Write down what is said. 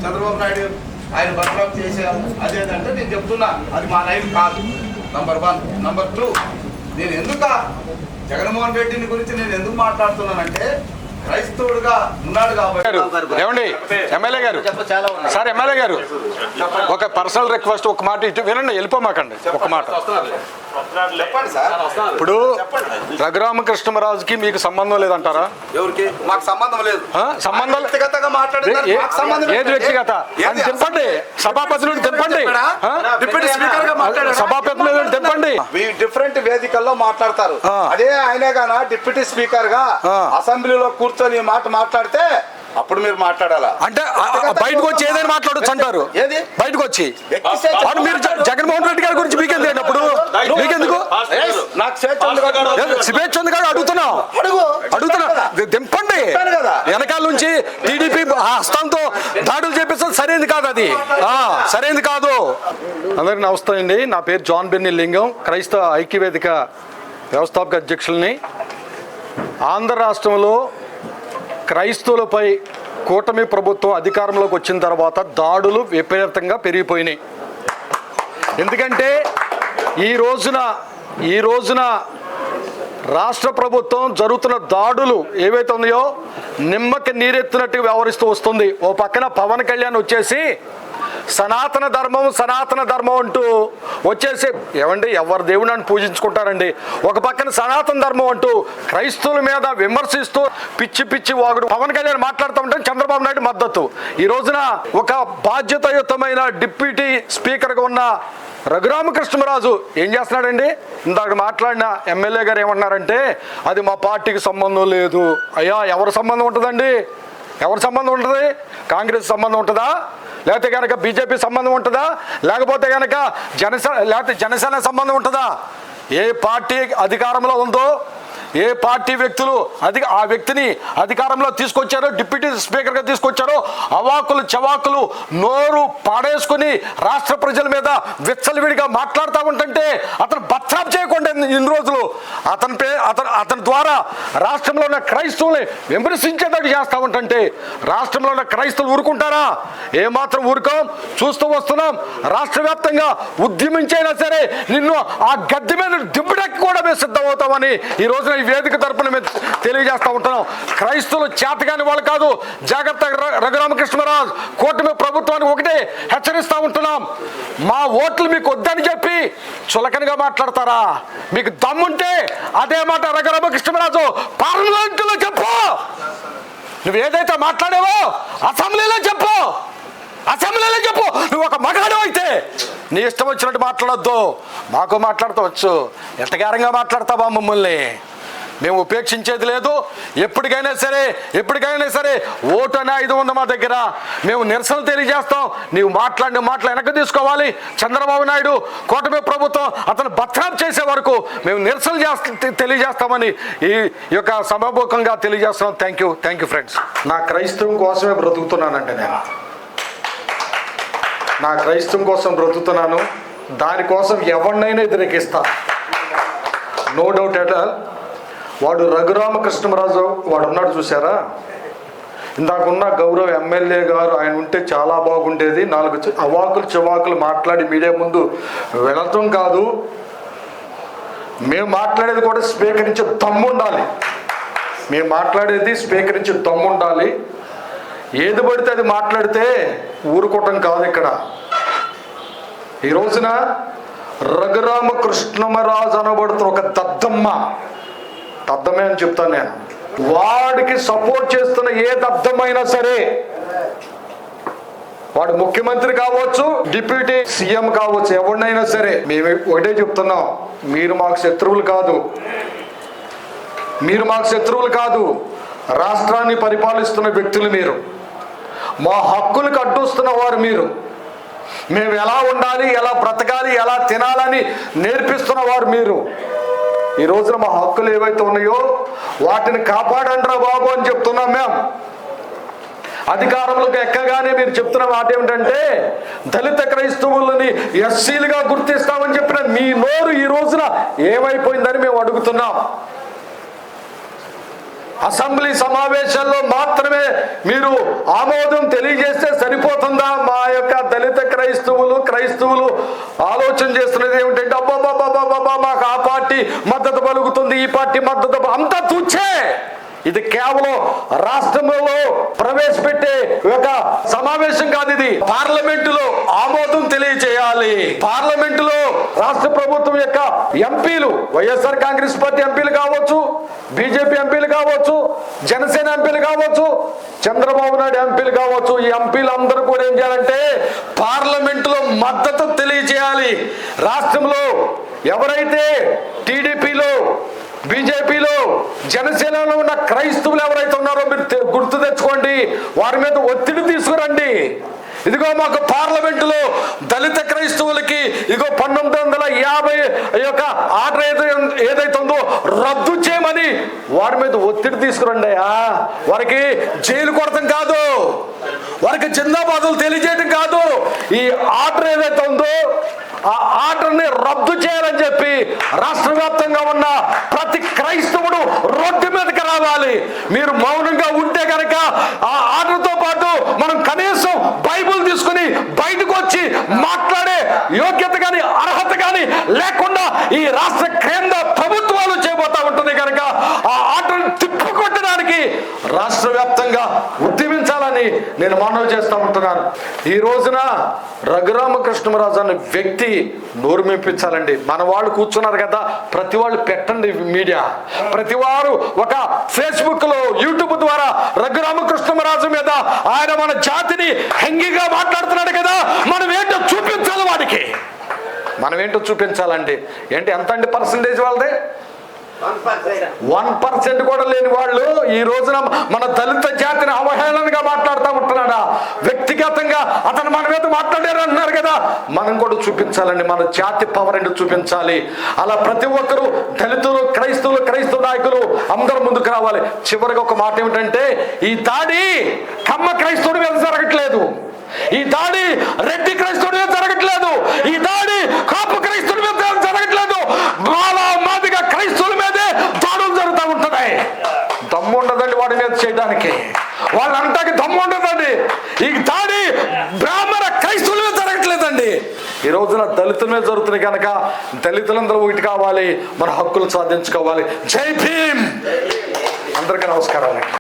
చంద్రబాబు నాయుడు ఆయన బర్ఫామ్ చేసేయాలి అదేంటంటే నేను చెప్తున్నా అది మా లైఫ్ కాదు. నంబర్ 1. నంబర్ 2, నేను ఎందుకు జగన్మోహన్ రెడ్డిని గురించి నేను ఎందుకు మాట్లాడుతున్నానంటే క్రైస్తవుడుగా ఉన్నాడు కాబట్టి. ఏమండి ఎమ్మెల్యే గారు, సార్ ఎమ్మెల్యే గారు, ఒక పర్సనల్ రిక్వెస్ట్, ఒక మాట ఇటు వినండి, వెళ్ళిపోమాకండి. ఒక మాట చెప్పండి సార్. ఇప్పుడు రఘురామకృష్ణరాజుకి మీకు సంబంధం లేదంటారా? ఎవరికి? మాకు సంబంధం లేదు. సంబంధం వ్యక్తిగతంగా మాట్లాడారు. ఏది వ్యక్తిగత అని తెంపండి. సభాపతులను తెంపండి. డిప్యూటీ స్పీకర్ గా మాట్లాడారు. సభాపతులను తెంపండి. డిఫరెంట్ వేదికల్లో మాట్లాడతారు. అదే ఆయనే గానా డిప్యూటీ స్పీకర్ గా అసెంబ్లీలో కూర్చొని మాట్లాడితే అప్పుడు మీరు మాట్లాడాలా? అంటే బయటకు వచ్చి ఏదైనా మాట్లాడొచ్చు అంటారు. ఏది బయటకు వచ్చి మీరు జగన్మోహన్ రెడ్డి గారి గురించి మీకెందుకు అప్పుడు మీకెందుకు నాకు స్వేచ్ఛ ఉంది కదా అడుగుతున్నా దింపండి. వెనకాల నుంచి టీడీపీ హస్తంతో దాడులు చేపిస్తుంది సరైనది కాదు. అది సరైనది కాదు. అందరికీ నమస్తే అండి. నా పేరు జాన్ బెన్నీ లింగం, క్రైస్తవ ఐక్యవేదిక వ్యవస్థాపక అధ్యక్షుల్ని. ఆంధ్ర రాష్ట్రంలో క్రైస్తవులపై కూటమి ప్రభుత్వం అధికారంలోకి వచ్చిన తర్వాత దాడులు విపరీతంగా పెరిగిపోయినాయి. ఎందుకంటే ఈ రోజున రాష్ట్ర ప్రభుత్వం జరుగుతున్న దాడులు ఏవైతే ఉన్నాయో నిమ్మకి నీరెత్తినట్టు వ్యవహరిస్తూ వస్తుంది. ఓ పక్కన పవన్ కళ్యాణ్ వచ్చేసి సనాతన ధర్మం అంటూ వచ్చేసి ఏమండి ఎవరు దేవుడిని పూజించుకుంటారండి. ఒక పక్కన సనాతన ధర్మం అంటూ క్రైస్తవుల మీద విమర్శిస్తూ పిచ్చి వాగుడు పవన్ కళ్యాణ్ మాట్లాడుతూ ఉంటే చంద్రబాబు నాయుడు మద్దతు. ఈ రోజున ఒక బాధ్యతాయుతమైన డిప్యూటీ స్పీకర్గా ఉన్న రఘురామకృష్ణరాజు ఏం చేస్తున్నాడండి? ఇందాక మాట్లాడిన ఎమ్మెల్యే గారు ఏమన్నారంటే అది మా పార్టీకి సంబంధం లేదు. అయ్యా ఎవరి సంబంధం ఉంటుందండి? ఎవరి సంబంధం ఉంటుంది? కాంగ్రెస్ సంబంధం ఉంటుందా? లేకపోతే కనుక బీజేపీ సంబంధం ఉంటుందా? లేకపోతే కనుక జనసేన సంబంధం ఉంటుందా? ఏ పార్టీ అధికారంలో ఉందో, ఏ పార్టీ వ్యక్తులు ఆ వ్యక్తిని అధికారంలో తీసుకొచ్చారో, డిప్యూటీ స్పీకర్గా తీసుకొచ్చారో, అవాకులు చవాకులు నోరు పాడేసుకుని రాష్ట్ర ప్రజల మీద విచ్చలవిడిగా మాట్లాడుతూ ఉంటుంటే అతను బత్సాప్ చేయకుండా ఇన్ని రోజులు అతని ద్వారా రాష్ట్రంలో ఉన్న క్రైస్తవుల్ని విమర్శించేటట్టు చేస్తూ ఉంటుంటే రాష్ట్రంలో ఉన్న క్రైస్తవులు ఊరుకుంటారా? ఏమాత్రం ఊరుకోం. చూస్తూ వస్తున్నాం. రాష్ట్ర వ్యాప్తంగా ఉద్యమించైనా సరే నిన్ను ఆ గద్దె మీద దిబ్బడెక్కి కూడా మేము సిద్ధమవుతామని ఈ రోజున ఈ వేదిక తరపున మేము తెలియజేస్తూ ఉంటున్నాం. క్రైస్తవులు చేతగాని వాళ్ళు కాదు. జాగ్రత్త రఘురామకృష్ణరాజు, కూటమి ప్రభుత్వానికి ఒకటే హెచ్చరిస్తూ ఉంటున్నాం. మా ఓట్లు మీకు వద్దని చెప్పి చులకనగా మాట్లాడతారా? మీకు దమ్ముంటే అదే మాట రఘురామకృష్ణరాజు పార్లమెంటులో చెప్పు. నువ్వు ఏదైతే మాట్లాడావో అసెంబ్లీలో చెప్పు. నువ్వు ఒక మగాడు అయితే నీ ఇష్టం వచ్చినట్టు మాట్లాడొద్దు. మాకు మాట్లాడతావచ్చు. ఎట్టగారంగా మాట్లాడతావా మమ్మల్ని? మేము ఉపేక్షించేది లేదు. ఎప్పటికైనా సరే ఓటు అనే ఆయుధం ఉంది మా దగ్గర. మేము నిరసన తెలియజేస్తాం. నీవు మాట్లాడిన మాటలు వెనక్కి తీసుకోవాలి. చంద్రబాబు నాయుడు కూటమి ప్రభుత్వం అతను బత్రాప్ చేసే వరకు మేము నిరసన తెలియజేస్తామని ఈ యొక్క సభాముఖంగా తెలియజేస్తున్నాం. Thank you friends. నా క్రైస్తవం కోసమే బ్రతుకుతున్నానంటే నా క్రైస్తవం కోసం బ్రతుకుతున్నాను. దానికోసం ఎవరినైనా వ్యతిరేకిస్తా. No doubt at all. వాడు రఘురామకృష్ణరాజు వాడు ఉన్నాడు చూసారా? ఇందాకున్న గౌరవ ఎమ్మెల్యే గారు ఆయన ఉంటే చాలా బాగుండేది. 4 అవాకులు చవాకులు మాట్లాడి మీడియా ముందు వెళ్ళటం కాదు. మేము మాట్లాడేది కూడా స్వీకరించే దమ్ముండాలి. ఏది పడితే అది మాట్లాడితే ఊరుకోవటం కాదు. ఇక్కడ ఈ రోజున రఘురామకృష్ణరాజు అనబడుతున్న ఒక దద్దమే అని చెప్తాను నేను. వాడికి సపోర్ట్ చేస్తున్న ఏ దద్దమైనా సరే, వాడు ముఖ్యమంత్రి కావచ్చు, డిప్యూటీ సీఎం కావచ్చు, ఎవరినైనా సరే మేము ఒకటే చెప్తున్నాం. మీరు మాకు శత్రువులు కాదు. రాష్ట్రాన్ని పరిపాలిస్తున్న వ్యక్తులు మీరు. మా హక్కులకు అడ్డొస్తున్న వారు మీరు. మేము ఎలా ఉండాలి, ఎలా బ్రతకాలి, ఎలా తినాలని నేర్పిస్తున్న వారు మీరు. ఈ రోజున మా హక్కులు ఏవైతే ఉన్నాయో వాటిని కాపాడండిరా బాబు అని చెప్తున్నాం. మేము అధికారంలోకి ఎక్కగానే మీరు చెప్తున్న మాట ఏమిటంటే దళిత క్రైస్తవులని ఎస్సీలుగా గుర్తిస్తామని చెప్పిన మీ నోరు ఈ రోజున ఏమైపోయిందని మేము అడుగుతున్నాం. అసెంబ్లీ సమావేశాల్లో మాత్రమే మీరు ఆమోదం తెలియజేస్తే సరిపోతుందా? మా యొక్క దళిత క్రైస్తవులు ఆలోచన చేస్తున్నది ఏమిటంటే అబ్బాబాబాబాబా మాకు ఆ పార్టీ మద్దతు పలుకుతుంది, ఈ పార్టీ మద్దతు, అంతా తుచ్చే. ఇది కేవలం రాష్ట్రంలో ప్రవేశపెట్టే ఒక సమావేశం కాదు. ఇది పార్లమెంటులో ఆమోదం తెలియజేయాలి. పార్లమెంటులో రాష్ట్ర ప్రభుత్వం యొక్క ఎంపీలు, వైఎస్ఆర్ కాంగ్రెస్ పార్టీ ఎంపీలు కావచ్చు, బీజేపీ ఎంపీలు కావచ్చు, జనసేన ఎంపీలు కావచ్చు, చంద్రబాబు నాయుడు ఎంపీలు కావచ్చు, ఈ ఎంపీలు అందరూ కూడా ఏం చేయాలంటే పార్లమెంటులో మద్దతు తెలియజేయాలి. రాష్ట్రంలో ఎవరైతే టీడీపీలో, బీజేపీలో, జనసేనలో ఉన్న క్రైస్తవులు ఎవరైతే ఉన్నారో మీరు గుర్తు తెచ్చుకోండి, వారి మీద ఒత్తిడి తీసుకురండి. ఇదిగో మాకు పార్లమెంటులో దళిత క్రైస్తవులకి ఇదిగో 1950 యొక్క ఆర్డర్ ఏదైతే ఉందో రద్దు చేయమని వారి మీద ఒత్తిడి తీసుకురండి. వారికి జైలు కొడతాం కాదు, వారికి జిందాబాదులు తెలియజేయడం కాదు. ఈ ఆర్డర్ ఏదైతే ఉందో ఆ ఆర్డర్ని రద్దు చేయాలని చెప్పి రాష్ట్ర వ్యాప్తంగా ఉన్న ప్రతి క్రైస్తవుడు రోడ్డు మీదకి రావాలి. మీరు మౌనంగా ఉంటే కనుక ఆ ఆర్డర్తో పాటు మనం కనీసం బైబుల్ తీసుకుని బయటకు వచ్చి మాట్లాడే యోగ్యత కానీ అర్హత కానీ లేకుండా ఈ రాష్ట్ర కేంద్ర ప్రభుత్వాలు చేయబోతా ఉంటుంది. కనుక ఆ ఆర్డర్ని తిప్పికొట్టడానికి రాష్ట్ర వ్యాప్తంగా ఉద్యమించాలని నేను మనవి చేస్తూ ఉంటున్నాను. ఈ రోజున రఘురామకృష్ణరాజు అనే వ్యక్తి నోరు మెప్పించాలండి. మన వాళ్ళు కూర్చున్నారు కదా, ప్రతి వాళ్ళు పెట్టండి మీడియా, ప్రతి వారు ఒక ఫేస్బుక్ లో, యూట్యూబ్ ద్వారా రఘురామకృష్ణరాజు మీద ఆయన మన జాతిని హెంగిగా మాట్లాడుతున్నాడు కదా, మనం ఏంటో చూపించాలి వాడికి. మనం ఏంటో చూపించాలండి. ఏంటి ఎంత అండి పర్సంటేజ్ వాళ్ళది? 1% కూడా లేని వాళ్ళు ఈ రోజున మన దళిత జాతిని అవహేళనగా మాట్లాడుతూ ఉంటున్నాడా? వ్యక్తిగతంగా అతను మన మీద మాట్లాడారు అంటున్నారు కదా, మనం కూడా చూపించాలండి. మన జాతి పవర్ ఏంటో చూపించాలి. అలా ప్రతి ఒక్కరూ దళితులు, క్రైస్తవ నాయకులు అందరూ ముందుకు రావాలి. చివరిగా ఒక మాట ఏమిటంటే, ఈ దాడి కమ్మ క్రైస్తవుడి మీద జరగట్లేదు, ఈ దాడి రెడ్డి క్రైస్తవుడి మీద జరగట్లేదు, ఈ దాడి కాపు క్రైస్తవుడి మీద జరగట్లేదు, మాదిగా క్రైస్తవుల మీదే దాడులు జరుగుతూ ఉంటున్నాయి. దమ్ము ఉండదండి వాడి మీద చేయడానికి, వాళ్ళంతాకి దమ్ము ఉండదండి. ఈ దాడి బ్రాహ్మణ క్రైస్తవుల మీద జరగట్లేదండి, ఈ రోజున దళితుల మీద జరుగుతుంది. కనుక దళితులందరూ ఒకటి కావాలి, మన హక్కులు సాధించుకోవాలి. జై భీమ్. అందరికీ నమస్కారాలు.